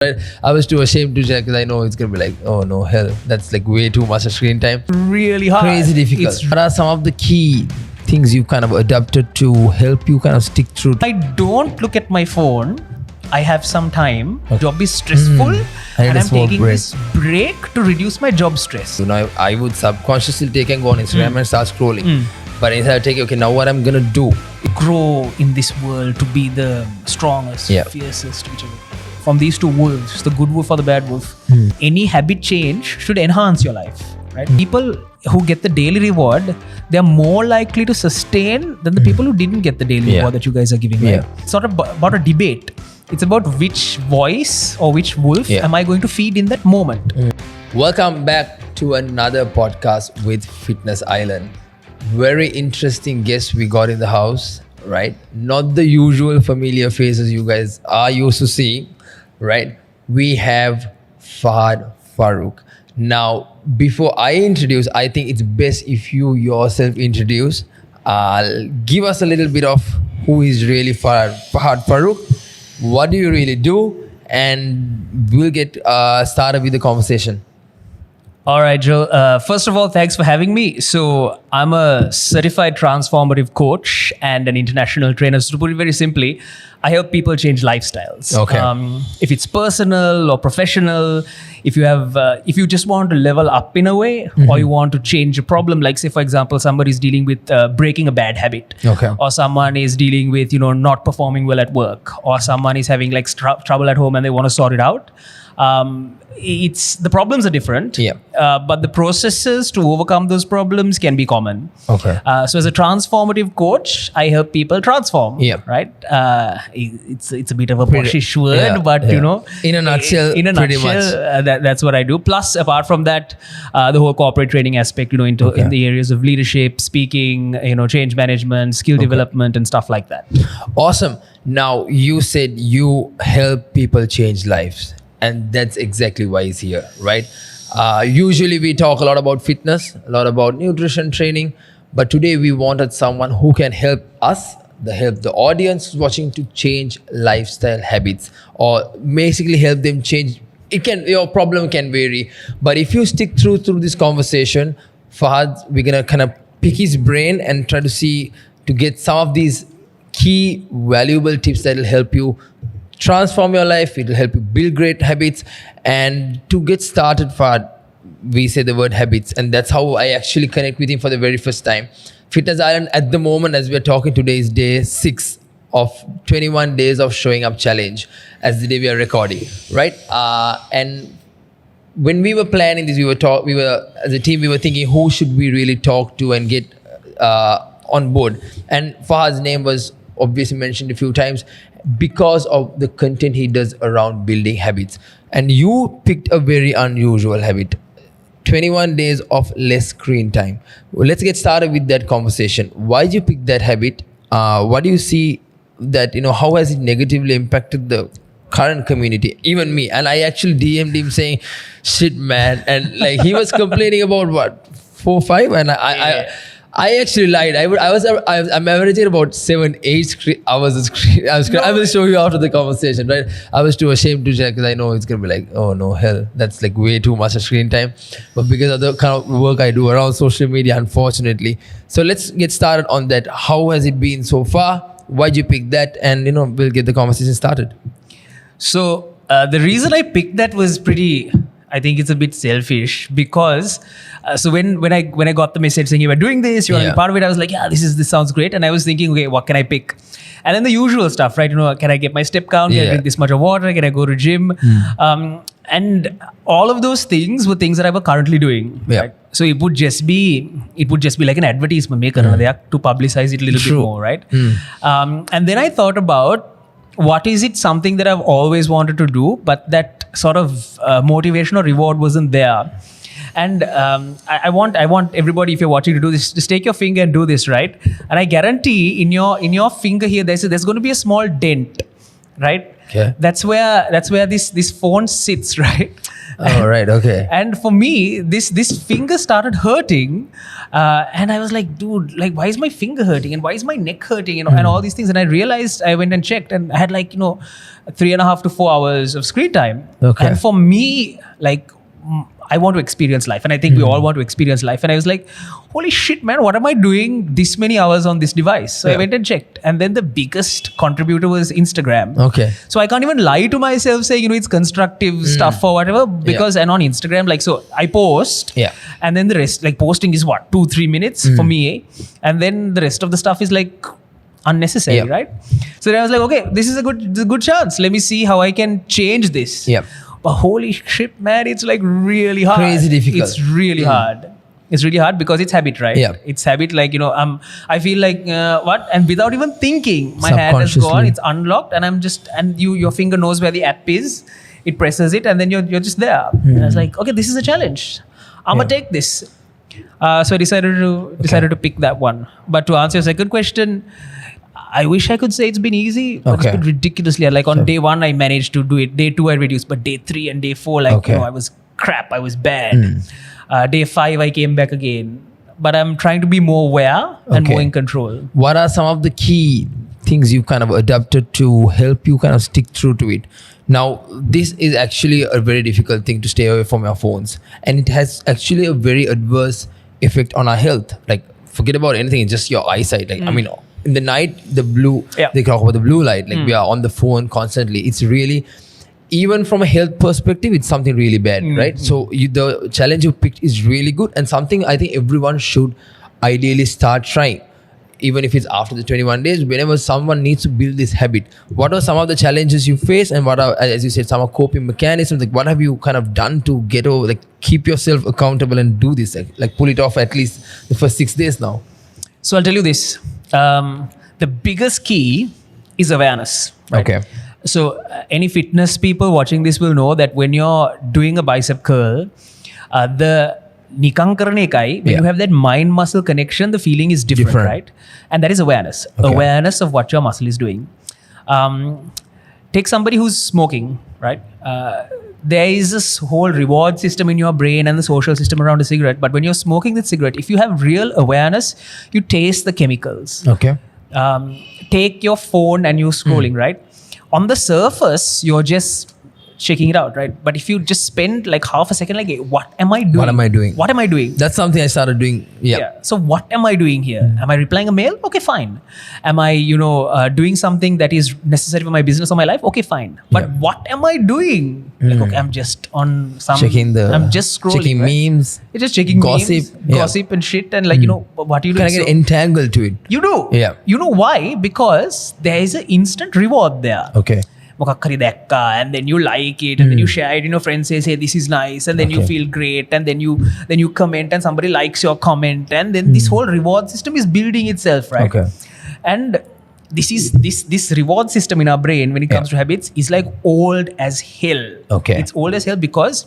Right? I was too ashamed to check because I know it's gonna be like, oh no, hell, that's like way too much of screen time. Really hard. Crazy difficult. What are some of the key things you kind of adapted to help you kind of stick through? I don't look at my phone. I have some time. Job is stressful, and I'm taking this break to reduce my job stress. You know, I would subconsciously take and go on Instagram and start scrolling. But instead I take, okay, now what I'm gonna do? Grow in this world to be the strongest, fiercest, whichever. From these two wolves, the good wolf or the bad wolf, any habit change should enhance your life, right? People who get the daily reward, they're more likely to sustain than the people who didn't get the daily reward that you guys are giving. Right? It's not about a debate. It's about which voice or which wolf am I going to feed in that moment. Welcome back to another podcast with Fitness Island. Very interesting guest we got in the house, right? Not the usual familiar faces you guys are used to seeing, right? We have Fahad Farook. Now, before I introduce, I think it's best if you yourself introduce. Give us a little bit of who is really Fahad Farook. What do you really do? And we'll get started with the conversation. All right, Joe. First of all, thanks for having me. So I'm a certified transformative coach and an international trainer. So to put it very simply, I help people change lifestyles. Okay. If it's personal or professional, if you just want to level up in a way, or you want to change a problem, like say for example, somebody is dealing with breaking a bad habit, or someone is dealing with not performing well at work, or someone is having like trouble at home and they want to sort it out. It's the problems are different, but the processes to overcome those problems can be common. Okay. So as a transformative coach, I help people transform. Right. It's a bit of a poshish word, but in a nutshell, that's what I do. Plus, apart from that, the whole corporate training aspect, in the areas of leadership, speaking, change management, skill development, and stuff like that. Awesome. Now you said you help people change lives. And that's exactly why he's here, right? Usually we talk a lot about fitness, a lot about nutrition training, but today we wanted someone who can help us, help the audience watching to change lifestyle habits, or basically help them change. Your problem can vary, but if you stick through this conversation, Fahad, we're gonna kind of pick his brain and try to get some of these key valuable tips that will help you transform your life. It will help you build great habits. And to get started, Fahad, we say the word habits, and that's how I actually connect with him for the very first time. Fitness Island at the moment, as we're talking today, is day 6 of 21 days of showing up challenge, as the day we are recording, right? And when we were planning this, we were as a team, we were thinking who should we really talk to and get on board. And Fahad's name was obviously mentioned a few times because of the content he does around building habits. And you picked a very unusual habit, 21 days of less screen time. Well, let's get started with that conversation. Why did you pick that habit? What do you see that, how has it negatively impacted the current community, even me? And I actually DM'd him saying, shit, man. And like he was complaining about what, 4, 5? And I actually lied. I'm averaging about 7-8 hours of screen. I will show you after the conversation, right? I was too ashamed to check because I know it's gonna be like, oh no, hell, that's like way too much of screen time. But because of the kind of work I do around social media, unfortunately. So let's get started on that. How has it been so far? Why'd you pick that? And we'll get the conversation started. So the reason I picked that was I think it's a bit selfish because so when I got the message saying you were doing this, you want to be part of it, I was like, this sounds great. And I was thinking, okay, what can I pick? And then the usual stuff, right? Can I get my step count? Can I drink this much of water? Can I go to gym? And all of those things were things that I were currently doing. Right? So it would just be like an advertisement to publicize it a little bit more, right? And then I thought about, what is it something that I've always wanted to do, but that sort of motivation or reward wasn't there? And I want everybody, if you're watching, to do this. Just take your finger and do this, right? And I guarantee in your finger here, there's going to be a small dent, right? Okay. That's where this phone sits, right? Oh, right. Okay. And for me, this finger started hurting, and I was like, dude, like, why is my finger hurting, and why is my neck hurting, and all these things. And I realized, I went and checked, and I had 3.5 to 4 hours of screen time. Okay. And for me, I want to experience life, and I think we all want to experience life. And I was like, holy shit, man, what am I doing this many hours on this device? So I went and checked, and then the biggest contributor was Instagram. Okay. So I can't even lie to myself saying, it's constructive stuff or whatever, because and on Instagram, so I post, and then the rest, posting is what, 2-3 minutes for me, and then the rest of the stuff is unnecessary, right? So then I was like, okay, this is a good chance. Let me see how I can change this. Yeah. But holy shit, man, it's really hard. Crazy difficult. It's really hard. It's really hard because it's habit, right? Yeah. It's habit. I feel like what, and without even thinking, my hand has gone. It's unlocked, and your finger knows where the app is. It presses it, and then you're just there. And I was like, okay, this is a challenge. I'm gonna take this. So I decided to pick that one. But to answer your second question, I wish I could say it's been easy, but it's been ridiculously hard. On day 1, I managed to do it. Day 2, I reduced, but day 3 and day 4, I was crap. I was bad. Day 5, I came back again. But I'm trying to be more aware and more in control. What are some of the key things you've kind of adapted to help you kind of stick true to it? Now, this is actually a very difficult thing to stay away from your phones. And it has actually a very adverse effect on our health. Forget about anything, it's just your eyesight. In the night, the blue, they talk about the blue light, we are on the phone constantly. It's really, even from a health perspective, it's something really bad, right? So the challenge you picked is really good, and something I think everyone should ideally start trying. Even if it's after the 21 days, whenever someone needs to build this habit, what are some of the challenges you face, and what are, as you said, some of coping mechanisms? What have you kind of done to get over, keep yourself accountable and do this, pull it off at least the first 6 days now? So I'll tell you this. The biggest key is awareness. Right? Okay. So any fitness people watching this will know that when you're doing a bicep curl, the nikang karne kai, when you have that mind muscle connection, the feeling is different, right? And that is awareness. Okay. Awareness of what your muscle is doing. Take somebody who's smoking, right? There is this whole reward system in your brain and the social system around a cigarette. But when you're smoking the cigarette, if you have real awareness, you taste the chemicals. Okay. Take your phone and you're scrolling, right? On the surface, you're just checking it out, right? But if you just spend half a second, hey, what am I doing? What am I doing? What am I doing? That's something I started doing. Yeah. So what am I doing here? Am I replying a mail? Okay, fine. Am I, doing something that is necessary for my business or my life? Okay, fine. But what am I doing? Okay, I'm just on I'm just scrolling. Checking memes. You're just checking gossip. Gossip and shit. And what you do? Kind of get entangled to it. You do. Yeah. You know why? Because there is an instant reward there. Okay. And then you like it, and then you share it, your friends say, hey, this is nice, and then you feel great, and then you comment, and somebody likes your comment, and then this whole reward system is building itself, right? Okay. And this reward system in our brain when it comes to habits is old as hell. Okay. It's old as hell because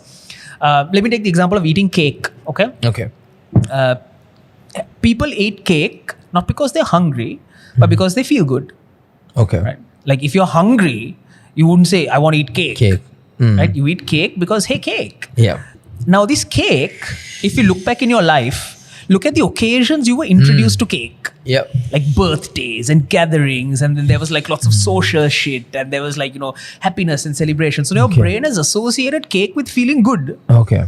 let me take the example of eating cake. Okay. People eat cake not because they're hungry, but because they feel good. Okay. Right? If you're hungry, you wouldn't say, I want to eat cake. Right? You eat cake because, hey, cake. Yeah. Now, this cake, if you look back in your life, look at the occasions you were introduced to cake. Yeah. Birthdays and gatherings, and then there was lots of social shit, and there was happiness and celebration. So your brain has associated cake with feeling good. Okay.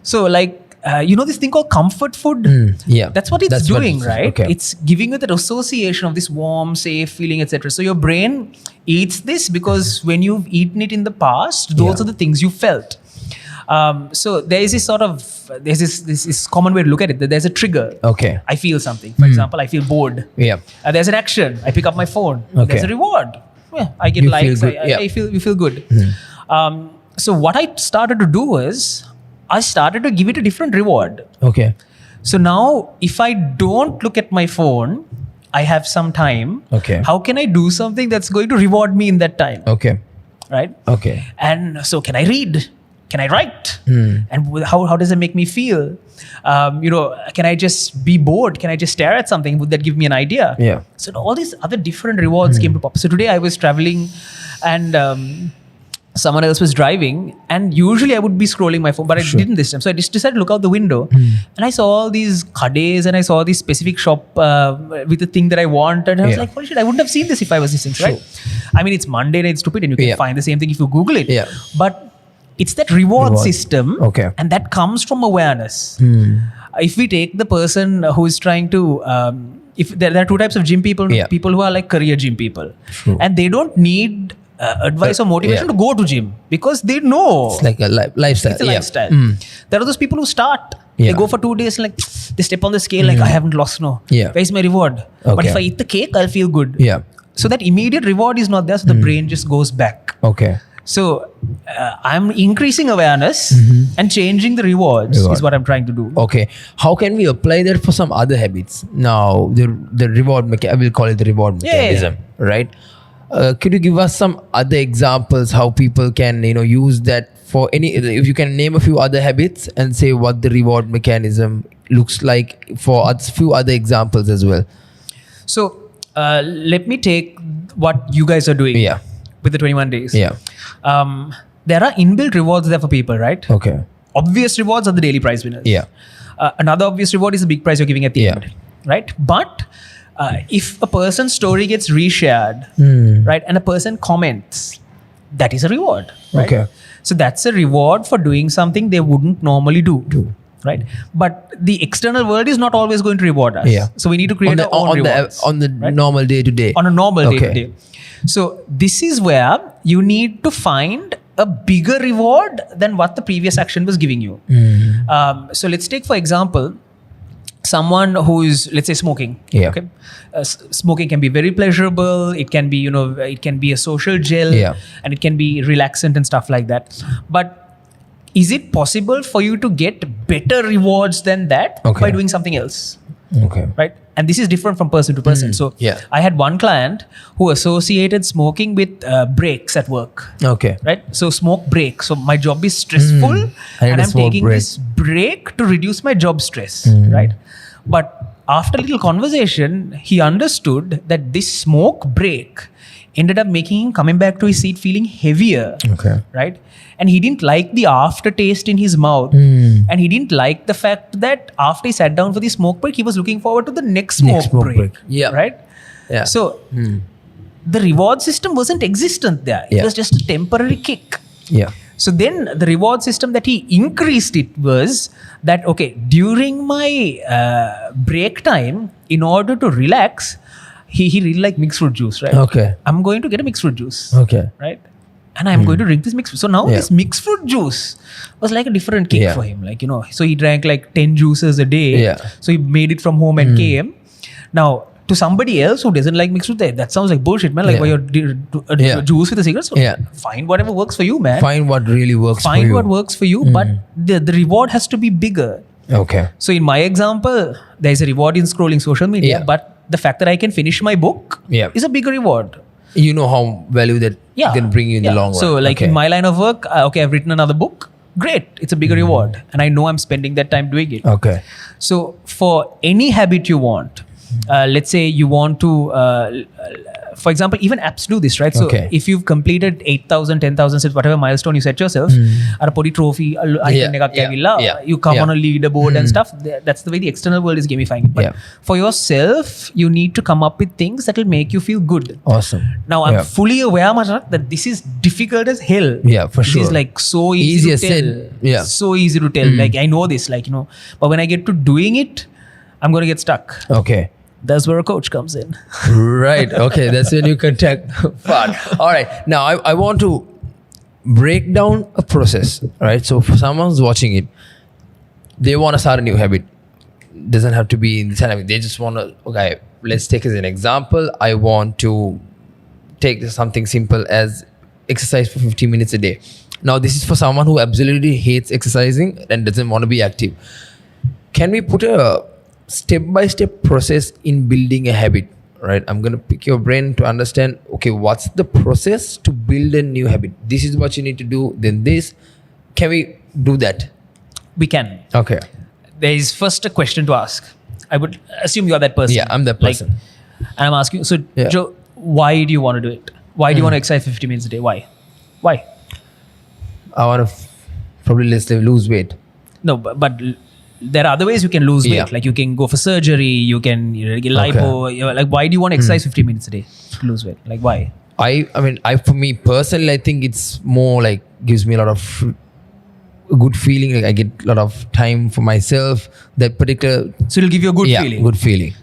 So this thing called comfort food? Yeah. That's what it's doing, right? Okay. It's giving you that association of this warm, safe feeling, etc. So your brain eats this because when you've eaten it in the past, those are the things you felt. So there is this common way to look at it, that there's a trigger. Okay. I feel something. For example, I feel bored. Yeah. There's an action. I pick up my phone. Okay. There's a reward. Yeah, I get likes. You feel good. So what I started to do is, I started to give it a different reward. Okay. So now, if I don't look at my phone, I have some time. Okay. How can I do something that's going to reward me in that time? Okay. Right? Okay. And so, can I read? can I write? And how does it make me feel? Can I just be bored? Can I just stare at something? Would that give me an idea? Yeah. So all these other different rewards came to pop. So today I was traveling and someone else was driving, and usually I would be scrolling my phone, but I didn't this time. So I just decided to look out the window and I saw all these kades and I saw this specific shop with the thing that I want, and I was like, holy shit, I wouldn't have seen this if I was this thing, right? I mean, it's mundane and it's stupid and you can find the same thing if you Google it. Yeah. But it's that reward system, and that comes from awareness. If we take the person who is trying to, if there are two types of gym people, people who are like career gym people, and they don't need advice or motivation to go to gym because they know it's like a lifestyle. It's a lifestyle. There are those people who start. They go for 2 days, like they step on the scale, like I haven't lost. Where's my reward? But if I eat the cake, I'll feel good. So that immediate reward is not there. So the brain just goes back. So I'm increasing awareness and changing the rewards is what I'm trying to do. How can we apply that for some other habits? Now the reward I will call it the reward mechanism, right? Could you give us some other examples how people can use that for any? If you can name a few other habits and say what the reward mechanism looks like for a few other examples as well. So let me take what you guys are doing with the 21 days. There are inbuilt rewards there for people, right? Obvious rewards are the daily prize winners. Another obvious reward is the big prize you're giving at the end, right? But if a person's story gets reshared, right, and a person comments, that is a reward, right? So that's a reward for doing something they wouldn't normally do, right? But the external world is not always going to reward us. So we need to create our own rewards. On the normal day-to-day. On a normal day-to-day. So this is where you need to find a bigger reward than what the previous action was giving you. So let's take, for example, someone who is, let's say, smoking. Smoking can be very pleasurable. It can be, it can be a social gel, and it can be relaxant and stuff like that. But is it possible for you to get better rewards than that by doing something else? Right? And this is different from person to person. So I had one client who associated smoking with breaks at work. Right? So smoke break. So my job is stressful and I'm taking this break to reduce my job stress. Right? But after a little conversation, he understood that this smoke break ended up making him coming back to his seat feeling heavier. Right? And he didn't like the aftertaste in his mouth. And he didn't like the fact that after he sat down for the smoke break, he was looking forward to the next smoke break. Right? So the reward system wasn't existent there. It was just a temporary kick. So then the reward system that he increased it was that, during my break time, in order to relax, he really liked mixed fruit juice, right? I'm going to get a mixed fruit juice. Right? And I'm going to drink this mixed fruit. So now this mixed fruit juice was like a different kick for him. Like, so he drank like 10 juices a day. So he made it from home and came. Now, to somebody else who doesn't like mixed fruit, that sounds like bullshit, man. Like, why you're juice with a cigarette? So find whatever works for you, man. Find what really works for you. Find what works for you, but the reward has to be bigger. So in my example, there's a reward in scrolling social media, but the fact that I can finish my book is a bigger reward. You know how value that can bring you in the long run. So like in my line of work, I've written another book. Great. It's a bigger reward. And I know I'm spending that time doing it. So for any habit you want, let's say you want to, for example, even apps do this, right? So if you've completed 8,000, 10,000 steps, whatever milestone you set yourself, a podi trophy, you come on a leaderboard and stuff. That's the way the external world is gamifying it. But for yourself, you need to come up with things that will make you feel good. Now, I'm fully aware, Majarak, that this is difficult as hell. For sure. This is like so easy to tell. So easy to tell. Like, I know this, but when I get to doing it, I'm going to get stuck. That's where a coach comes in. Right. That's when you contact Fahad. All right. Now, I want to break down a process, right? So, for someone who's watching it, they want to start a new habit. Doesn't have to be in this habit. They just want to, let's take as an example. I want to take something simple as exercise for 15 minutes a day. Now, this is for someone who absolutely hates exercising and doesn't want to be active. Can we put a step-by-step process in building a habit, right? I'm going to pick your brain to understand, what's the process to build a new habit? This is what you need to do, then this. Can we do that? We can. Okay. There is first a question to ask. I would assume you are that person. Yeah, I'm that person. And I'm asking, so Yeah. Joe, why do you want to do it? Why do you want to exercise 50 minutes a day? Why? I want to probably lose weight. No, but there are other ways you can lose weight. Yeah. Like you can go for surgery, you can get lipo. Like, why do you want to exercise 50 minutes a day to lose weight? Like, why? I mean, for me personally, I think it's more like gives me a lot of good feeling. Like I get a lot of time for myself. That particular So it'll give you a good feeling. good feeling.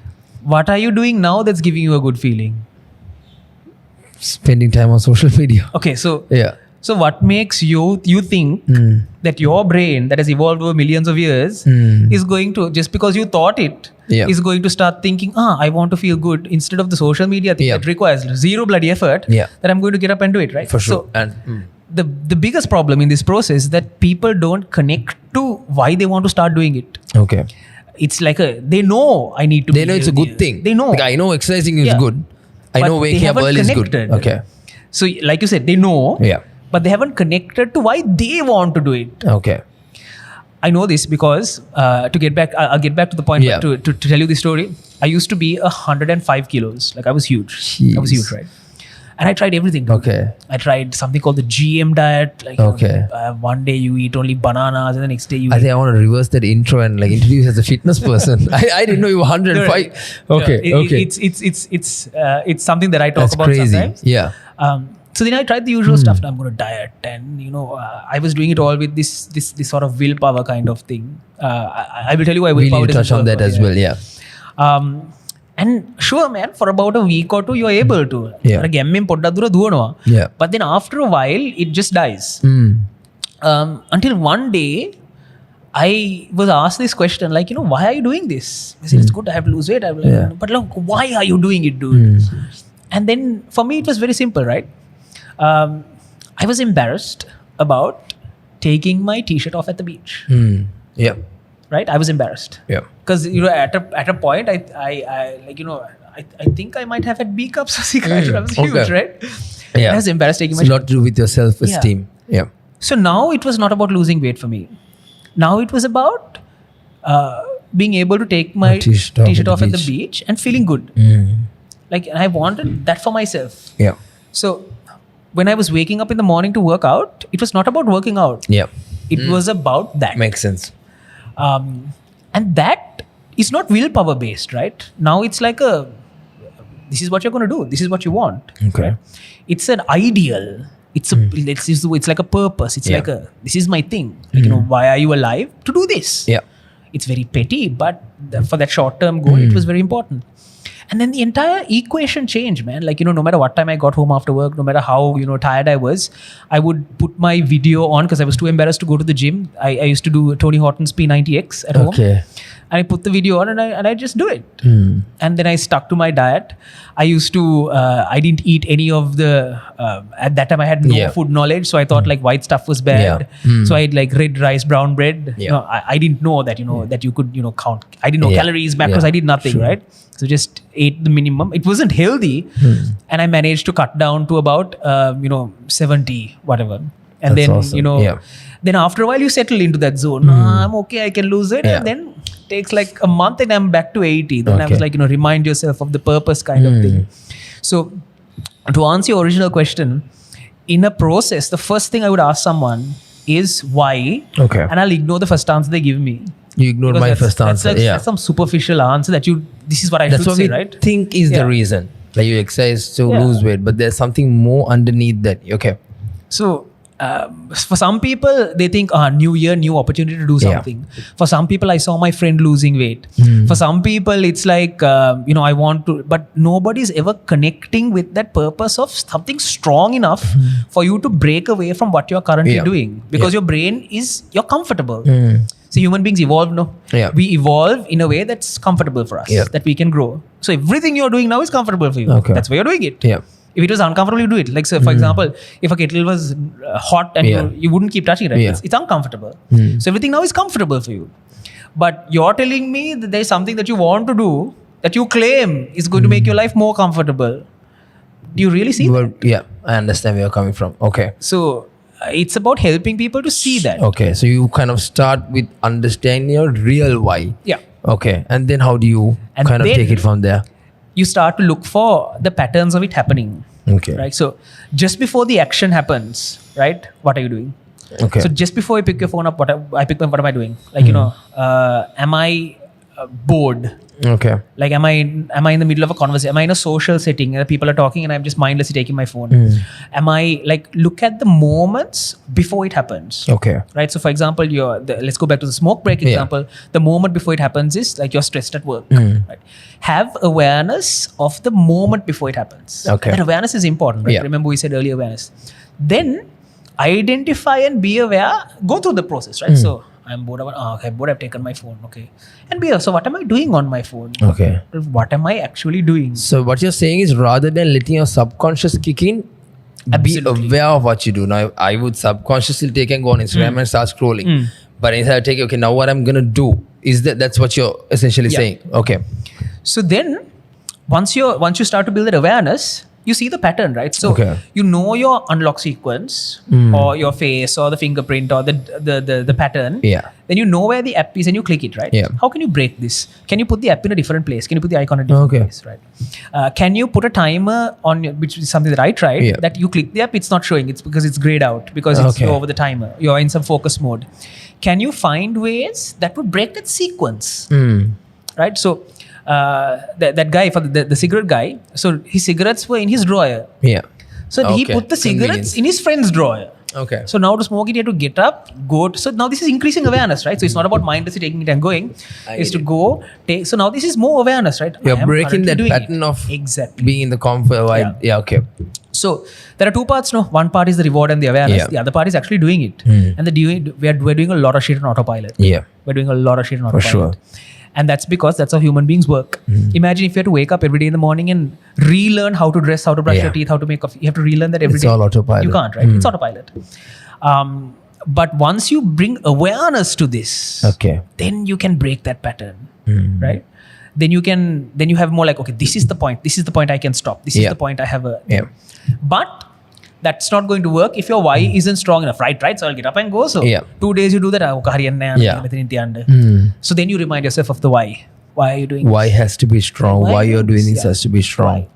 What are you doing now that's giving you a good feeling? Spending time on social media. Okay, so Yeah. so what makes you think that your brain that has evolved over millions of years is going to, just because you thought it, Yeah. is going to start thinking, I want to feel good, instead of the social media thing Yeah. that requires zero bloody effort, Yeah. that I'm going to get up and do it, right? For sure. So And the biggest problem in this process is that people don't connect to why they want to start doing it. okay. It's like they know I need to They be know it's a healthier. good thing. They know. Like, I know exercising is Yeah. good. I But know they waking up haven't early is good. connected. Okay. So like you said, they know, Yeah. but they haven't connected to why they want to do it. Okay. I know this because to get back, I'll get back to the point. Yeah. But to tell you the story, I used to be 105 kilos. Like I was huge. I was Jeez. huge, right? And I tried everything. dude. Okay. I tried something called the GM diet. Like Okay. one day you eat only bananas, and the next day you I eat. think I want to reverse that intro and like introduce you as a fitness person. I didn't know you were 105. Okay. Okay. It's something that I talk That's about crazy. sometimes. Yeah. So then I tried the usual stuff. I'm going to diet, and I was doing it all with this sort of willpower kind of thing. I will tell you why We willpower need to touch doesn't on work that out, as yeah. well. Yeah. And sure, man, for about a week or two, you're able to. Yeah. අර ගැම්මෙන් පොඩ්ඩක් දුර දුවනවා. Yeah. But then after a while, it just dies. Until one day, I was asked this question, like, why are you doing this? I said, it's good, I have to lose weight. I'm like, Yeah. but look, why are you doing it, dude? And then for me, it was very simple, right? I was embarrassed about taking my t-shirt off at the beach, Yeah. right? I was embarrassed. Yeah. Because at a point I think I might have had B cups. I was huge, Okay. right? Yeah. I was embarrassed taking It's my. a lot to do with your self-esteem. Yeah. So now it was not about losing weight for me. Now it was about being able to take my t-shirt off at the beach and feeling good. Like, and I wanted that for myself. Yeah. So when I was waking up in the morning to work out, it was not about working out. Yeah. It was about that. Makes sense. And that is not willpower based, right? Now it's like this is what you're going to do. This is what you want. Okay. Right? It's an ideal. It's like a purpose. It's Yeah. like this is my thing. Like, why are you alive? To do this. Yeah. It's very petty, but for that short term goal, it was very important. And then the entire equation changed, man. Like, no matter what time I got home after work, no matter how, tired I was, I would put my video on because I was too embarrassed to go to the gym. I used to do Tony Horton's P90X at home. Okay. And I put the video on and I just do it. And then I stuck to my diet. I used to, I didn't eat any of the, at that time I had no Yeah. food knowledge. So I thought like white stuff was bad. Yeah. So I had like red rice, brown bread. Yeah. I didn't know that, that you could, count. I didn't know Yeah. calories, macros. Yeah. I did nothing, Sure. right? So just ate the minimum. It wasn't healthy. And I managed to cut down to about, 70, whatever. And That's then, awesome. Yeah. then after a while you settle into that zone. I'm okay, I can lose it. Yeah. And then takes like a month and I'm back to 80. Then I was Okay. like, remind yourself of the purpose kind of thing. So to answer your original question, in a process, the first thing I would ask someone is why. Okay. And I'll ignore the first answer they give me. You ignored Because my that's- first answer. That's, like, Yeah. that's some superficial answer that this is what I That's should what say, we right? think is Yeah. the reason. Like you exercise to Yeah. lose weight, but there's something more underneath that. Okay. So for some people, they think, new year, new opportunity to do Yeah. something. For some people, I saw my friend losing weight. For some people, it's like, I want to, but nobody's ever connecting with that purpose of something strong enough for you to break away from what you're currently Yeah. doing. Because your brain you're comfortable. Mm. So human beings evolve, no? Yeah. We evolve in a way that's comfortable for us, Yeah. that we can grow. So everything you're doing now is comfortable for you. Okay. That's why you're doing it. Yeah. If it was uncomfortable, you do it. Like, so for example, if a kettle was hot and Yeah. you wouldn't keep touching it, right? Yeah. It's uncomfortable. So everything now is comfortable for you. But you're telling me that there's something that you want to do that you claim is going to make your life more comfortable. Do you really see that? Well, yeah, I understand where you're coming from. Okay. So it's about helping people to see that. Okay, so you kind of start with understanding your real why. Yeah. Okay, and then how do you And kind of then- take it from there? You start to look for the patterns of it happening. Okay. Right. So just before the action happens, right? What are you doing? Okay. So just before I pick your phone up, what am I doing? Like, am I bored? Okay. Like, am I in the middle of a conversation? Am I in a social setting and people are talking and I'm just mindlessly taking my phone? Am I like, look at the moments before it happens? Okay. Right. So for example, let's go back to the smoke break example. The moment before it happens is like you're stressed at work. Right? Have awareness of the moment before it happens. Okay. That awareness is important. Right? Yeah. Remember we said earlier awareness. Then identify and be aware. Go through the process. Right. So I'm bored. I've taken my phone. Okay. And be aware. So what am I doing on my phone? Okay. What am I actually doing? So what you're saying is rather than letting your subconscious kick in, Absolutely. be aware of what you do. Now, I would subconsciously take and go on Instagram and start scrolling. But instead I take, okay, now what I'm going to do is that's what you're essentially saying. Okay. So then once you start to build that awareness, you see the pattern, right? So Okay. you know your unlock sequence or your face or the fingerprint or the pattern. Yeah. Then you know where the app is and you click it, right? Yeah. How can you break this? Can you put the app in a different place? Can you put the icon in a different Okay. place, right? Can you put a timer on which is something that I tried, Yeah. that you click the app, it's not showing. It's because it's grayed out because it's Okay. over the timer. You're in some focus mode. Can you find ways that would break that sequence? Right? So that guy, for the cigarette guy, so his cigarettes were in his drawer. Yeah. So he Okay. put the cigarettes Convenience. in his friend's drawer. Okay. So now to smoke it, you have to get up, so now this is increasing awareness, right? So it's not about mindlessly taking it and going. It's to go, take. So now this is more awareness, right? I You're am breaking currently that doing pattern it. of Exactly. being in the comfort. Yeah. Okay. So there are two parts, no? One part is the reward and the awareness. Yeah. The other part is actually doing it. And we're doing a lot of shit on autopilot. Yeah. We're doing a lot of shit on autopilot. sure. And that's because that's how human beings work. Imagine if you had to wake up every day in the morning and relearn how to dress, how to brush Yeah. your teeth, how to make coffee. You have to relearn that every It's day. all autopilot. You can't, right? It's autopilot. But once you bring awareness to this, Okay. then you can break that pattern, right? Then you have more like, okay, this is the point. This is the point I can stop. This is Yeah. the point I have Yeah. But that's not going to work if your why isn't strong enough, right? So I'll get up and go. So Yeah. 2 days you do that. Yeah. So then you remind yourself of the why. Why are you doing Why this? has to be strong? Why you're doing this has to be strong.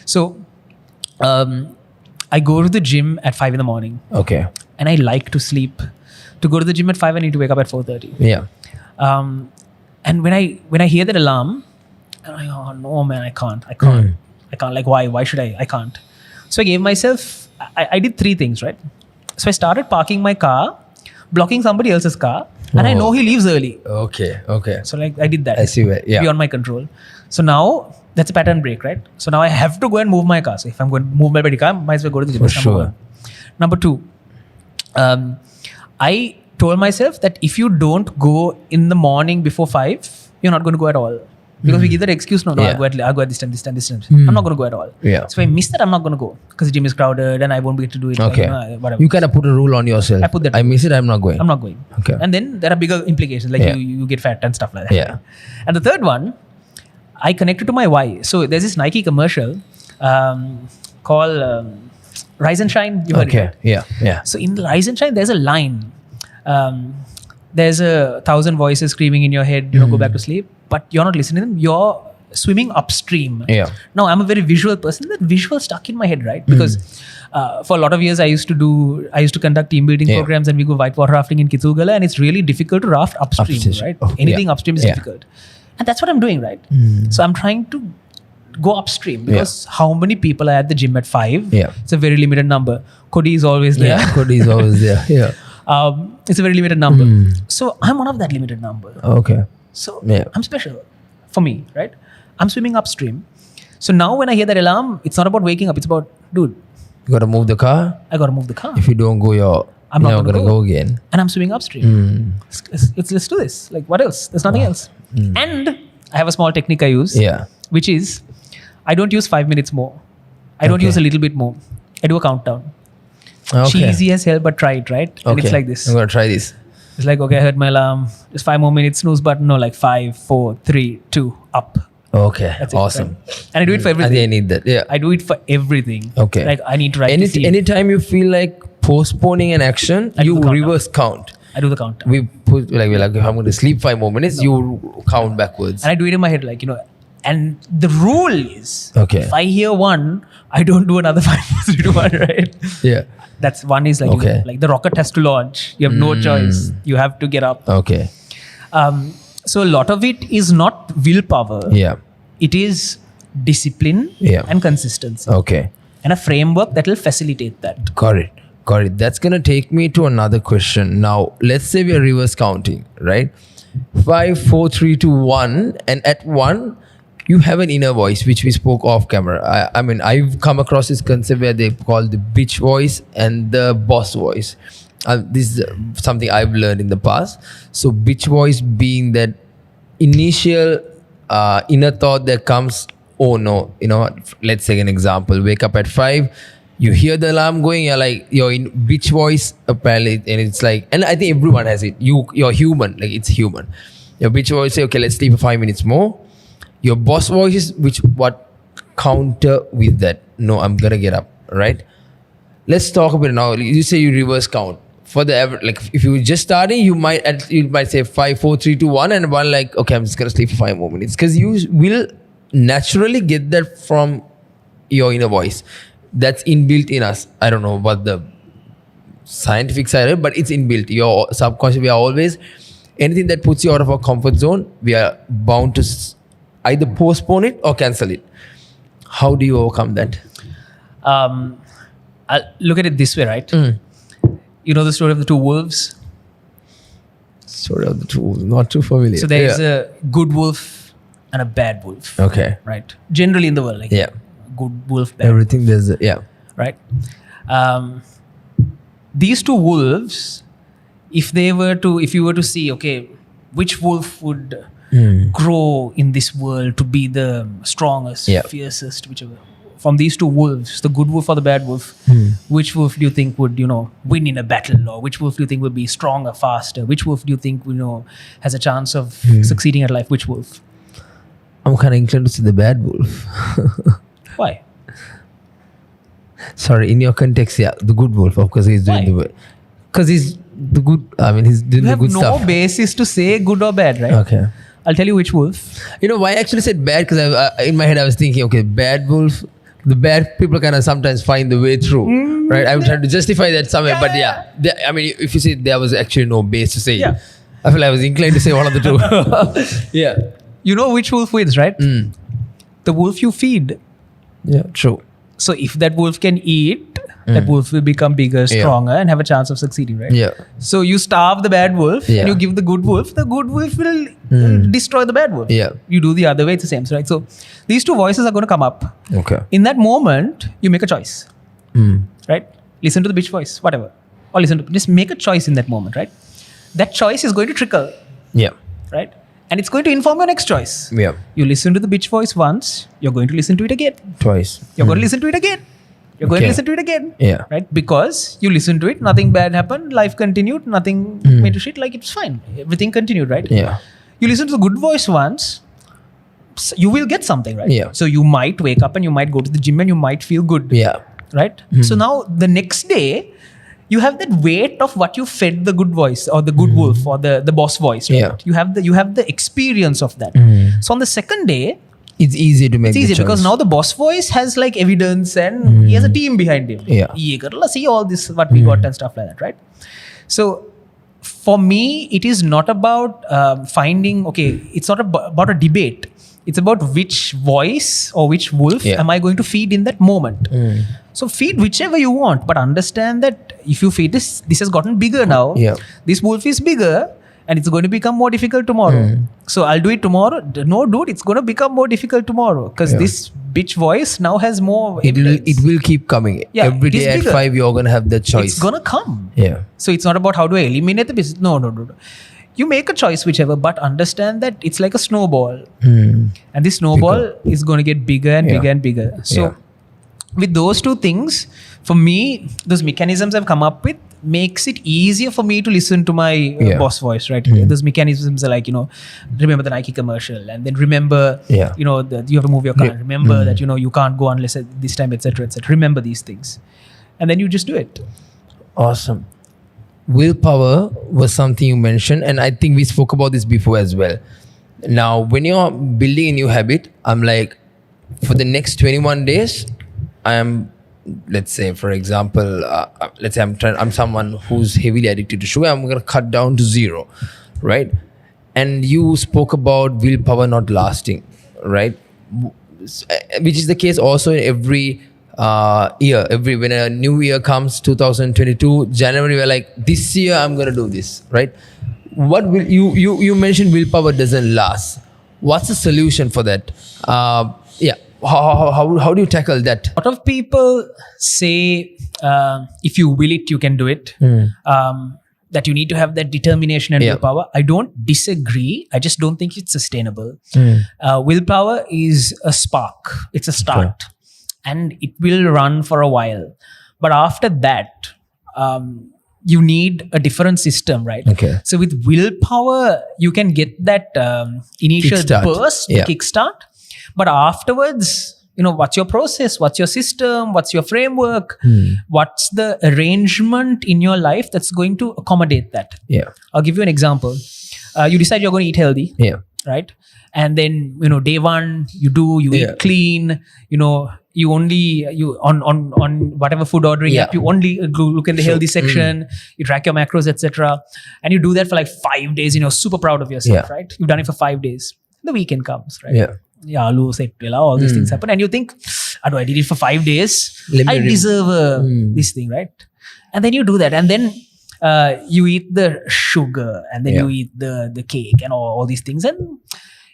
So I go to the gym at 5 in the morning Okay. and I like to sleep. To go to the gym at 5, I need to wake up at 4:30. Yeah. And when I hear that alarm, I'm like, oh no, man, I can't. Like, why? Why should I? I can't. So I gave myself, I did 3 things, right? So I started parking my car, blocking somebody else's car, and I know he leaves early. Okay. Okay. So like I did that. I see where. Yeah. Beyond my control. So now that's a pattern break, right? So now I have to go and move my car. So if I'm going to move my car, might as well go to the gym. For That's number sure. one. Number 2, I told myself that if you don't go in the morning before 5, you're not going to go at all. Because we give that excuse, no, Yeah. I'll go at this time. I'm not going to go at all. Yeah. So if I miss that, I'm not going to go because the gym is crowded and I won't be able to do it. Okay. Whatever. You kind of put a rule on yourself. I put that I miss it. I'm not going. I'm not going. Okay. And then there are bigger implications, like Yeah. you get fat and stuff like that. Yeah. And the third one, I connected to my why. So there's this Nike commercial called Rise and Shine. You heard it, Okay. right? Yeah. Yeah. So in Rise and Shine, there's a line. There's 1,000 voices screaming in your head, go back to sleep, but you're not listening to them. You're swimming upstream. Yeah. Now, I'm a very visual person. That visual stuck in my head, right? Because for a lot of years, I used to conduct team building programs and we go whitewater rafting in Kitulgala, and it's really difficult to raft upstream, Upstream. right? Oh, Anything yeah. upstream is Yeah. difficult. And that's what I'm doing, right? So I'm trying to go upstream because how many people are at the gym at 5? Yeah. It's a very limited number. Cody is always there. Yeah. Cody is always there. Yeah. It's a very limited number. So I'm one of that limited number. Okay. So Yeah. I'm special for me, right? I'm swimming upstream. So now when I hear that alarm, it's not about waking up. It's about, dude, You got to move the car. I got to move the car. If you don't go, I'm not never gonna gonna go. go again. And I'm swimming upstream. Let's do this. Like, what else? There's nothing else. And I have a small technique I use, Yeah. which is I don't use 5 minutes more. I don't Okay. use a little bit more. I do a countdown. Okay. Cheesy as hell, but try it, right? And Okay. it's like this. I'm gonna try this. It's like, okay, I heard my alarm. Just 5 more minutes, snooze button. No, like 5, 4, 3, 2, up. Okay. That's it, Awesome. right? And I do it for I everything. think I need that. Yeah. I do it for everything. Okay. Like I need to write this email. Anytime you feel like postponing an action, I do you the countdown. reverse count. I do the countdown. We put like we're like, if I'm going to sleep 5 more minutes, you count backwards. And I do it in my head, like, and the rule is, Okay. if I hear one, I don't do another 5 more, 3, 2, 1, right? Yeah. That's one is like, Okay. like the rocket has to launch. You have no choice. You have to get up. Okay. So a lot of it is not willpower. Yeah. It is discipline Yeah. and consistency. Okay. And a framework that will facilitate that. Got it. Got it. That's going to take me to another question. Now, let's say we are reverse counting, right? 5, 4, 3, 2, 1. And at 1, you have an inner voice, which we spoke off camera. I mean, I've come across this concept where they call the bitch voice and the boss voice. This is something I've learned in the past. So, bitch voice being that initial inner thought that comes, oh no, let's take an example. Wake up at 5. You hear the alarm going, you're in bitch voice apparently, and it's like, and I think everyone has it. You're human, like it's human. Your bitch voice say, okay, let's sleep for 5 minutes more. Your boss voice is what counter with that. No, I'm gonna get up, right? Let's talk about it now. You say you reverse count for the like if you were just starting, you might say 5, 4, 3, 2, 1, and one like, okay, I'm just gonna sleep for 5 more minutes, because you will naturally get that from your inner voice. That's inbuilt in us. I don't know what the scientific side of it, but it's inbuilt. Your subconscious, we are always, anything that puts you out of our comfort zone, we are bound to either postpone it or cancel it. How do you overcome that? I'll look at it this way, right? You know the story of the two wolves? Story of the two wolves, not too familiar. So there is a good wolf and a bad wolf. Okay. Right? Generally in the world, like good wolf, bad Everything there's right? These two wolves, if you were to see, okay, which wolf would grow in this world to be the strongest, fiercest, whichever. From these two wolves, the good wolf or the bad wolf, which wolf do you think would, win in a battle? Or which wolf do you think would be stronger, faster? Which wolf do you think, has a chance of succeeding at life? Which wolf? I'm kind of inclined to see the bad wolf. Why? Sorry, in your context, the good wolf, of course, he's doing the because he's the good. I mean, he's doing the good stuff. You have no basis to say good or bad, right? Okay. I'll tell you which wolf. Why I actually said bad? Because in my head I was thinking, okay, bad wolf. The bad people kind of sometimes find the way through, right? I'm trying to justify that somewhere, but I mean, if you say there was actually no base to say, I feel I was inclined to say one of the two. You know which wolf wins, right? The wolf you feed. Yeah, true. So if that wolf can eat, that wolf will become bigger, stronger, and have a chance of succeeding, right? Yeah. So you starve the bad wolf and you give the good wolf will destroy the bad wolf. Yeah. You do the other way, it's the same, right? So these two voices are going to come up. Okay. In that moment, you make a choice, right? Listen to the bitch voice, whatever. Or just make a choice in that moment, right? That choice is going to trickle. Yeah. Right? And it's going to inform your next choice. Yeah. You listen to the bitch voice once, you're going to listen to it again. Twice. You're going to listen to it again. You're going to listen to it again. Yeah. Right? Because you listened to it, nothing bad happened, life continued, nothing went to shit, like it's fine. Everything continued, right? Yeah. You listen to the good voice once, you will get something, right? Yeah. So you might wake up and you might go to the gym and you might feel good. Yeah. Right? So now the next day, you have that weight of what you fed the good voice or the good wolf or the boss voice, right? Yeah. You have the experience of that. So on the second day, it's easy to make. it's easy because now the boss voice has like evidence and he has a team behind him. Yeah. See all this what we got and stuff like that, right? So for me, it is not about finding. Okay, it's not about a debate. It's about which voice or which wolf am I going to feed in that moment. So feed whichever you want, but understand that if you feed this has gotten bigger now. Yeah. This wolf is bigger. And it's going to become more difficult tomorrow. So I'll do it tomorrow. No, dude, it's going to become more difficult tomorrow because this bitch voice now has more evidence. It will keep coming. Yeah, Every day at 5, you're going to have that choice. It's going to come. Yeah. So it's not about how do I eliminate the business. No. You make a choice, whichever, but understand that it's like a snowball. And this snowball is going to get bigger and bigger and bigger. So with those two things, for me, those mechanisms I've come up with makes it easier for me to listen to my boss voice, right? Those mechanisms are like, remember the Nike commercial and then remember, you have to move your car. Remember that, you can't go unless at this time, etc., etc. Remember these things. And then you just do it. Awesome. Willpower was something you mentioned, and I think we spoke about this before as well. Now, when you're building a new habit, I'm like, for the next 21 days, I am, let's say, for example, let's say I'm someone who's heavily addicted to sugar. I'm gonna cut down to 0, right? And you spoke about willpower not lasting, right? Which is the case also in every year. When a new year comes, 2022 January, we're like, this year I'm gonna do this, right? What will you mentioned willpower doesn't last. What's the solution for that? Yeah, how do you tackle that? A lot of people say if you will it, you can do it. That you need to have that determination and willpower. I don't disagree. I just don't think it's sustainable. Willpower is a spark. It's a start. And it will run for a while. But after that, you need a different system, right? Okay. So with willpower, you can get that initial Kickstart. burst, kickstart. But afterwards, what's your process? What's your system? What's your framework? What's the arrangement in your life that's going to accommodate that? Yeah. I'll give you an example. You decide you're going to eat healthy. Yeah. Right? And then, day one, you eat clean, you on whatever food ordering app, you only look in the healthy section, you track your macros, etc. And you do that for like 5 days, super proud of yourself, right? You've done it for 5 days. The weekend comes, right? Yeah. All these things happen. And you think, I did it for 5 days. I deserve this thing, right? And then you do that. And then you eat the sugar, and then you eat the cake and all these things. And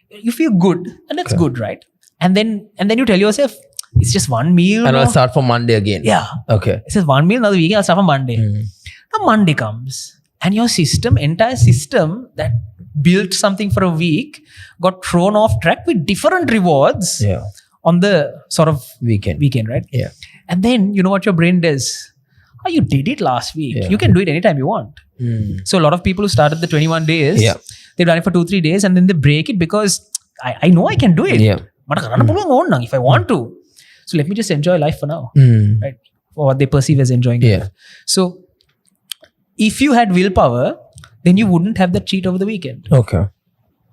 you feel good. And that's good, right? And then you tell yourself, it's just one meal. And I'll start from Monday again. Yeah. Okay. It's just one meal, another weekend, I'll start from Monday. Now Monday comes. And your entire system that built something for a week got thrown off track with different rewards on the sort of weekend, right? Yeah. And then you know what your brain does? Oh, you did it last week. Yeah. You can do it anytime you want. So a lot of people who started the 21 days, they've done it for 2-3 days and then they break it because I know I can do it. Yeah. But if I want to. So let me just enjoy life for now. Right? For what they perceive as enjoying life. So if you had willpower, then you wouldn't have that cheat over the weekend. Okay.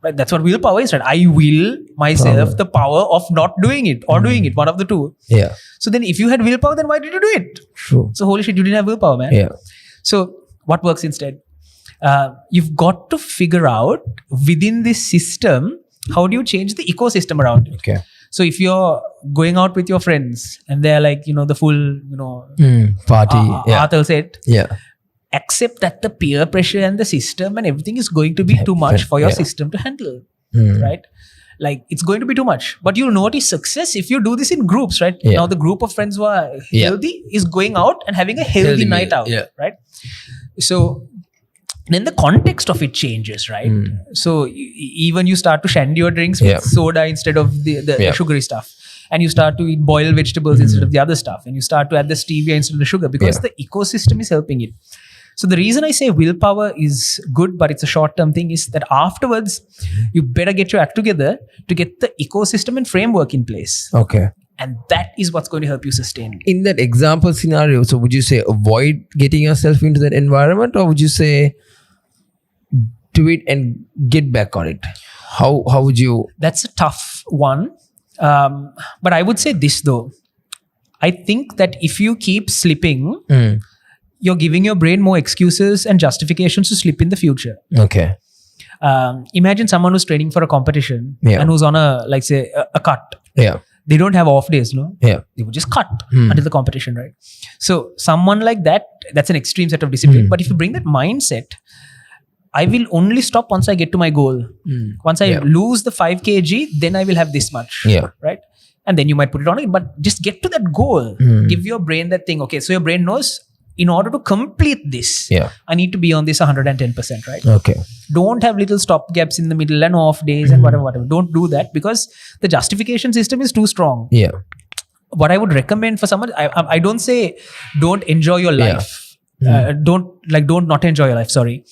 Right? That's what willpower is, right? I will myself the power of not doing it or doing it, one of the two. Yeah. So then if you had willpower, then why did you do it? True. So holy shit, you didn't have willpower, man. Yeah. So what works instead? You've got to figure out within this system, how do you change the ecosystem around it? Okay. So if you're going out with your friends and they're like, the full, party. Arthur said, accept that the peer pressure and the system and everything is going to be too much for your system to handle, right? Like it's going to be too much. But you'll notice success if you do this in groups, right? Now the group of friends who are healthy is going out and having a healthy night out, right? So then the context of it changes, right? So even you start to shandy your drinks with soda instead of the sugary stuff. And you start to eat boiled vegetables instead of the other stuff. And you start to add the stevia instead of the sugar because the ecosystem is helping it. So the reason I say willpower is good, but it's a short-term thing, is that afterwards, you better get your act together to get the ecosystem and framework in place. Okay. And that is what's going to help you sustain. In that example scenario, so would you say avoid getting yourself into that environment, or would you say do it and get back on it? How would you? That's a tough one. But I would say this though. I think that if you keep slipping, you're giving your brain more excuses and justifications to slip in the future. Okay. Imagine someone who's training for a competition and who's on a cut. Yeah. They don't have off days, no? Yeah. They would just cut until the competition, right? So someone like that, that's an extreme set of discipline. But if you bring that mindset, I will only stop once I get to my goal. Once I lose the 5 kg, then I will have this much. Yeah. Right? And then you might put it on it, but just get to that goal. Give your brain that thing. Okay, so your brain knows, in order to complete this, I need to be on this 110%, right? Okay. Don't have little stop gaps in the middle and off days and whatever. Don't do that because the justification system is too strong. Yeah. What I would recommend for someone, I don't say don't enjoy your life. Don't not enjoy your life. Sorry.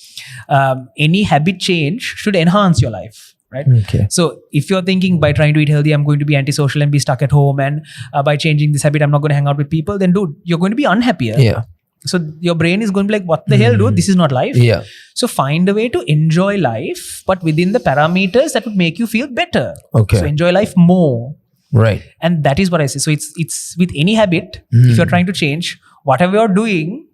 Any habit change should enhance your life. Right. Okay. So if you're thinking by trying to eat healthy, I'm going to be antisocial and be stuck at home, and by changing this habit, I'm not going to hang out with people, then dude, you're going to be unhappier. Yeah. So your brain is going to be like, what the hell, dude? This is not life. Yeah. So find a way to enjoy life, but within the parameters that would make you feel better. Okay. So enjoy life more. Right. And that is what I say. So it's with any habit, if you're trying to change, whatever you're doing,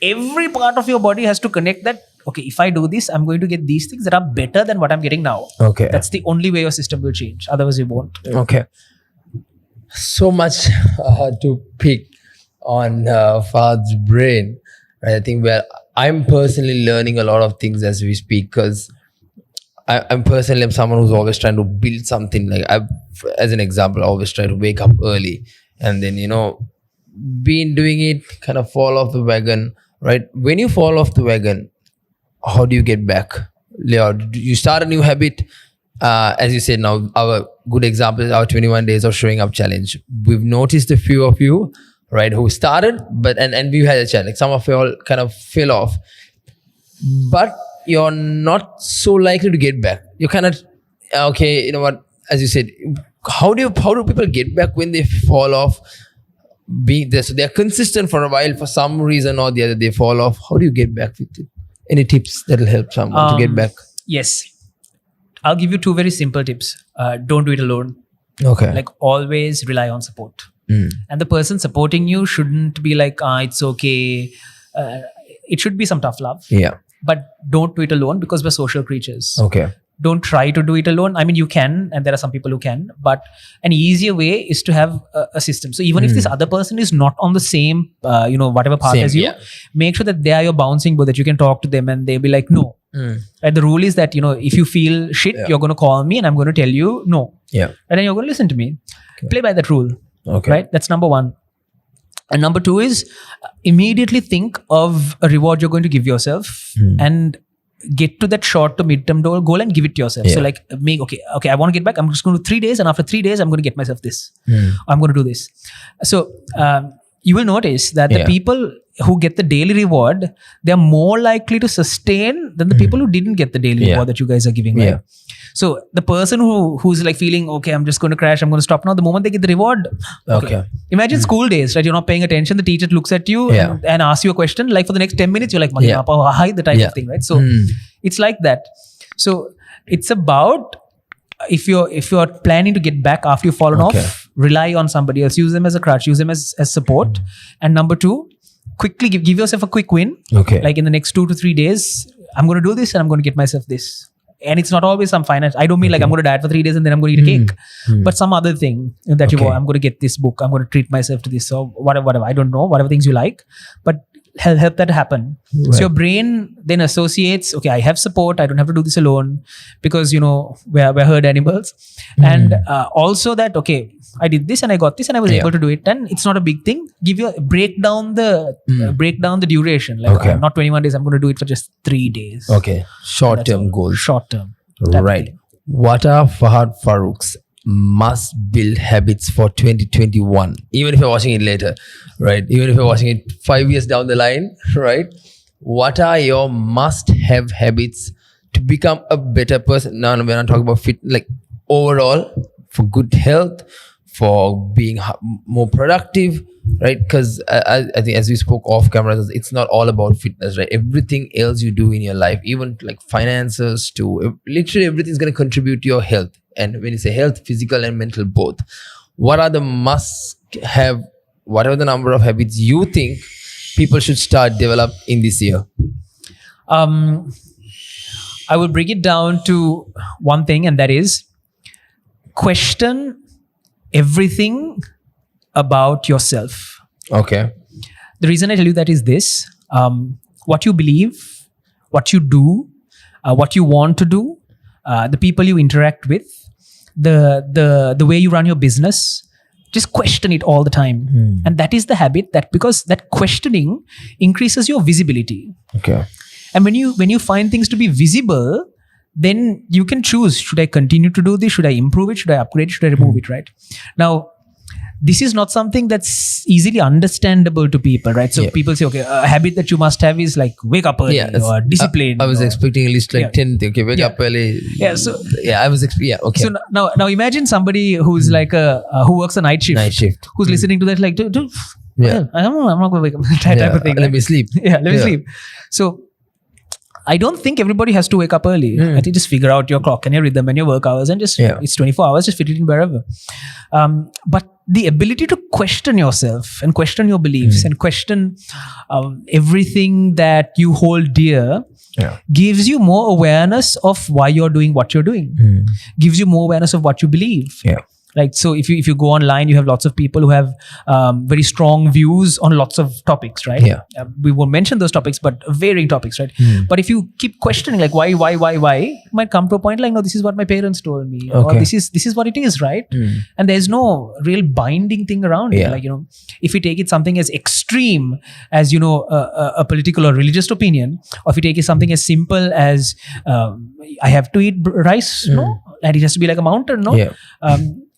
every part of your body has to connect that, okay, if I do this, I'm going to get these things that are better than what I'm getting now. Okay. That's the only way your system will change. Otherwise, it won't. Okay. So much to pick on Fahad's brain. Right? I think I'm personally learning a lot of things as we speak, because I'm personally someone who's always trying to build something. Like as an example, I always try to wake up early, and then been doing it, kind of fall off the wagon. Right? When you fall off the wagon, how do you get back? Leo, you start a new habit. As you said, now our good example is our 21 days of showing up challenge. We've noticed a few of you, right, who started, but and we had a challenge. Some of you all kind of fell off, but you're not so likely to get back. You're kind of okay. You know what? As you said, how do people get back when they fall off? Being there, so they're consistent for a while. For some reason or the other, they fall off. How do you get back with it? Any tips that'll help someone to get back? Yes. I'll give you 2 very simple tips. Don't do it alone. Okay. Like always rely on support. And the person supporting you shouldn't be like, it's okay. It should be some tough love. Yeah. But don't do it alone, because we're social creatures. Okay. Don't try to do it alone. I mean, you can, and there are some people who can, but an easier way is to have a system. So even if this other person is not on the same, whatever path as you, make sure that they are your bouncing board, that you can talk to them and they'll be like, no. Right? The rule is that, if you feel shit, you're going to call me and I'm going to tell you no. Yeah. And then you're going to listen to me. Okay. Play by that rule. Okay. Right? That's number 1. And number 2 is immediately think of a reward you're going to give yourself and get to that short to mid-term goal and give it to yourself. So like okay, I want to get back. I'm just going to do 3 days, and after 3 days, I'm going to get myself this. I'm going to do this. So you will notice that the people who get the daily reward, they're more likely to sustain than the people who didn't get the daily reward that you guys are giving. Right? So the person who's like feeling, okay, I'm just going to crash, I'm going to stop now, the moment they get the reward. Okay. Imagine school days, right? You're not paying attention. The teacher looks at you and asks you a question. Like for the next 10 minutes, you're like, the type of thing, right? So it's like that. So it's about, if you're planning to get back after you've fallen off, rely on somebody else. Use them as a crutch. Use them as support. And number 2, quickly give yourself a quick win. Okay. Like in the next 2 to 3 days, I'm going to do this and I'm going to get myself this. And it's not always some finance. I don't mean like I'm going to diet for 3 days and then I'm going to eat a cake. But some other thing that I'm going to get this book. I'm going to treat myself to this. So whatever. I don't know. Whatever things you like. But help that happen. Right. So your brain then associates, okay, I have support. I don't have to do this alone, because, we're herd animals. And also that, okay, I did this and I got this and I was able to do it. And it's not a big thing. Break down the duration. Like not 21 days. I'm going to do it for just 3 days. Okay. Short-term goals. Short-term. Right. What are Fahad Farook's must build habits for 2021? Even if you're watching it later, right? Even if you're watching it 5 years down the line, right? What are your must have habits to become a better person? No, we're not talking about fit, like overall, for good health, for being more productive, right? Because I think, as we spoke off camera, it's not all about fitness, right? Everything else you do in your life, even like finances, to literally everything's going to contribute to your health. And when you say health, physical and mental both, what are the must have, whatever the number of habits you think people should start develop in this year? I will bring it down to one thing, and that is question everything about yourself. Okay. The reason I tell you that is this: what you believe, what you do, what you want to do, the people you interact with, the way you run your business, just question it all the time. And that is the habit, that because that questioning increases your visibility. Okay. And when you find things to be visible, then you can choose, should I continue to do this? Should I improve it? Should I upgrade it? Should I remove it? Right? Now, this is not something that's easily understandable to people, right? So people say, okay, a habit that you must have is like wake up early or discipline. I was expecting at least like 10. Okay, wake up early. Yeah. So I was okay. So now imagine somebody who's like who works a night shift. Who's listening to that like, dude, Yeah. Well, I'm not going to wake up. Type of thing. Let me sleep. Yeah, let me sleep. So I don't think everybody has to wake up early. I think just figure out your clock and your rhythm and your work hours and just, it's 24 hours, just fit it in wherever. But the ability to question yourself and question your beliefs and question everything that you hold dear gives you more awareness of why you're doing what you're doing. Gives you more awareness of what you believe. Like, so if you go online, you have lots of people who have very strong views on lots of topics, right? We won't mention those topics, but varying topics, right? But if you keep questioning, like, why, it might come to a point like, no, this is what my parents told me, or this is what it is, right? And there's no real binding thing around it. Like, if you take it something as extreme as, a political or religious opinion, or if you take it something as simple as, I have to eat rice, no? And it has to be like a mountain, no?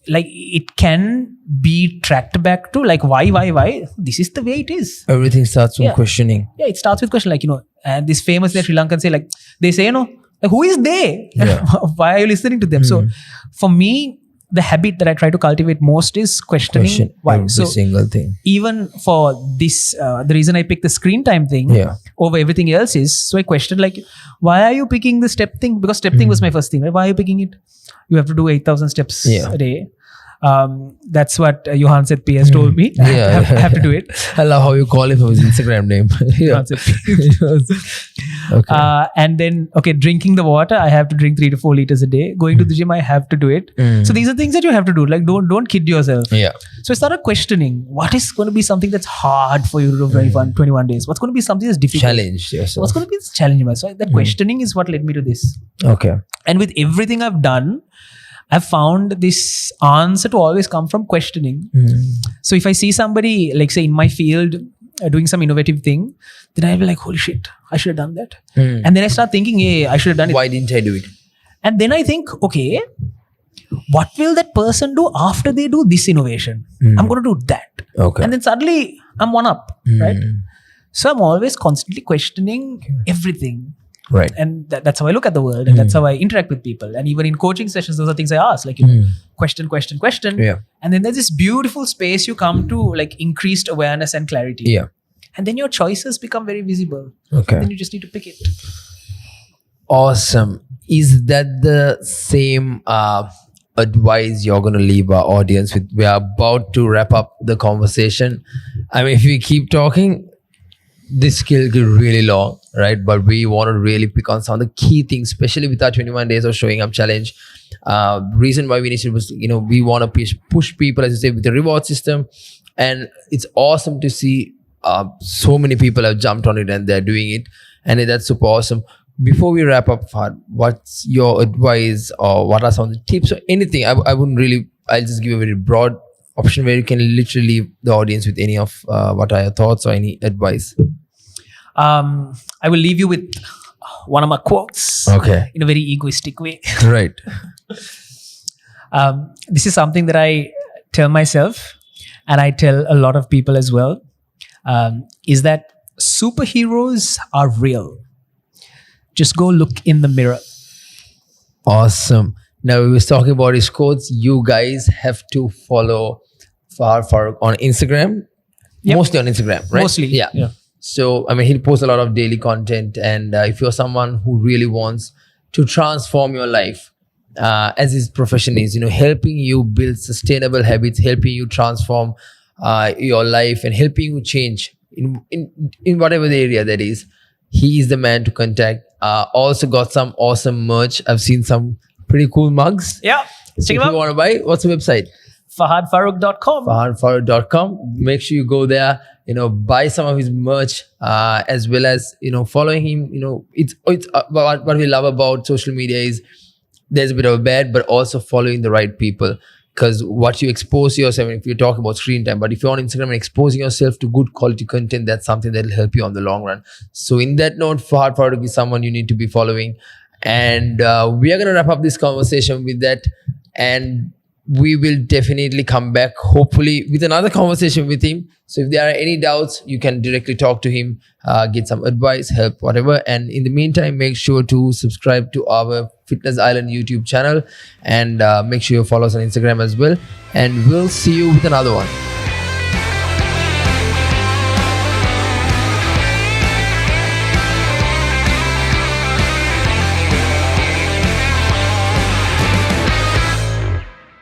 Like, it can be tracked back to like, why? This is the way it is. Everything starts from questioning. Yeah, it starts with question. Like, and this famous Sri Lankan say, like, they say, like, who is they? Why are you listening to them? So for me, the habit that I try to cultivate most is questioning why. Every single thing. Even for this, the reason I picked the screen time thing over everything else is, so I questioned, like, why are you picking the step thing? Because step thing was my first thing, right? Why are you picking it? You have to do 8,000 steps a day. That's what Johan said PS told me. I have to do it. I love how you call it for his Instagram name. And then, drinking the water, I have to drink 3 to 4 liters a day. Going to the gym, I have to do it. So these are things that you have to do. Like, don't kid yourself. So I started questioning, what is going to be something that's hard for you to do 21 days? What's going to be something that's difficult? Challenge yourself. What's going to be challenging? So that questioning is what led me to this. And with everything I've done, I've found this answer to always come from questioning. So if I see somebody, like, say, in my field doing some innovative thing, then I'll be like, holy shit, I should have done that. And then I start thinking, hey, I should have done it. Why didn't I do it? And then I think, okay, what will that person do after they do this innovation? I'm going to do that. And then suddenly I'm one up, right? So I'm always constantly questioning everything. Right. And that's how I look at the world, and that's how I interact with people. And even in coaching sessions, those are things I ask, like, question. And then there's this beautiful space you come to, like, increased awareness and clarity. And then your choices become very visible. And then you just need to pick it. Awesome. Is that the same advice you're going to leave our audience with? We are about to wrap up the conversation. I mean, if we keep talking, this skill get really long, right? But we want to really pick on some of the key things, especially with our 21 days of showing up challenge. Reason why we initiated was, we want to push people, as you say, with the reward system. And it's awesome to see so many people have jumped on it and they're doing it. And that's super awesome. Before we wrap up, Fahad, what's your advice, or what are some of the tips or anything? I wouldn't really, I'll just give a very broad option where you can literally leave the audience with any of what are your thoughts or any advice. I will leave you with one of my quotes. In a very egoistic way. Right. This is something that I tell myself, and I tell a lot of people as well, is that superheroes are real. Just go look in the mirror. Awesome. Now, we was talking about his quotes. You guys have to follow Fahad Farook on Instagram. Mostly on Instagram, right? Mostly. Yeah. So, I mean, he posts a lot of daily content. And if you're someone who really wants to transform your life, as his profession is, helping you build sustainable habits, helping you transform your life, and helping you change in whatever the area that is, he is the man to contact. Also got some awesome merch. I've seen some pretty cool mugs. Yeah. So if you want to buy, what's the website? FahadFarook.com. FahadFarook.com. Make sure you go there, buy some of his merch, as well as, following him. It's what we love about social media is there's a bit of a bad, but also following the right people. Because what you expose yourself, if you talk about screen time, but if you're on Instagram and exposing yourself to good quality content, that's something that will help you on the long run. So in that note, Fahad Farook is someone you need to be following. And we are going to wrap up this conversation with that. And we will definitely come back, hopefully, with another conversation with him. So if there are any doubts, you can directly talk to him, get some advice, help, whatever. And in the meantime, make sure to subscribe to our Fitness Island YouTube channel, and make sure you follow us on Instagram as well. And we'll see you with another one.